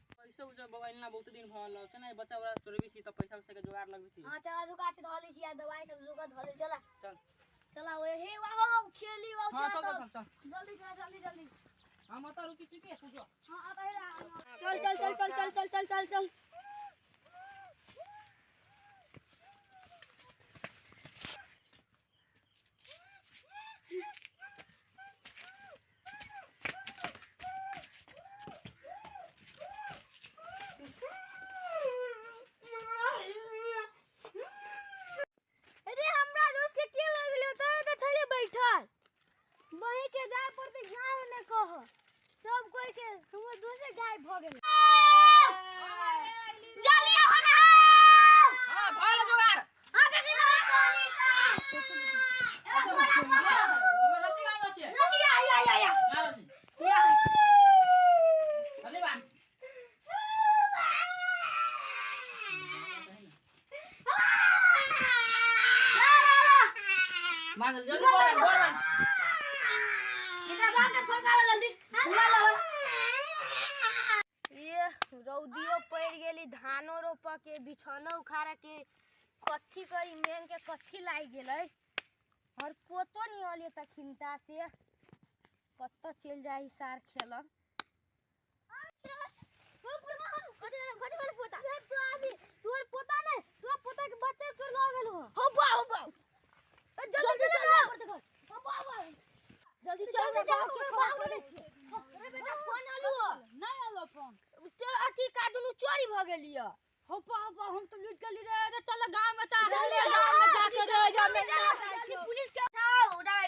Mobile ना बहुत दिन भल छ ना बच्चा वाला तोरे भी त पैसा के जुगाड़ लगबी छी। हां चला रुका के धली छी दवाई सब जुगाड़ धले चला चल चला ओए हे वाह खेली वाह हां चल चल चल जल्दी चला जल्दी जल्दी हां मत रुकी छी के तू जो हां आ गए चल चल चल चल चल चल चल चल चल सब कोई के हमर दोसर गायब भ गेल जल्दी आओ ना हां भाल जोगार हां देखी ना हमर रस्सी गाल छै नदी आ या अरे बा मान जल्दी बोल ये रौदियो पड़ गेली धानो रोप के बिछौना उखाड़ा के कथी करी मेन के कथी लाग गेलै और पोतो नहीं होलिए त खिंता से कत्तो चल जाई सार खेलन तोर पोता ने तोर पोता के बच्चे तोर लग गेल हो बा जल्दी चल जल्दी चल रे बाप के खबर करे छी अरे बेटा फोन आलू नहीं आलो फोन ते अथी का दुनु चोरी भ गेलियो हो पापा हम तो लूट गेली रे चल गांव में ता गांव में जाके रे पुलिस के उठाओ उठाओ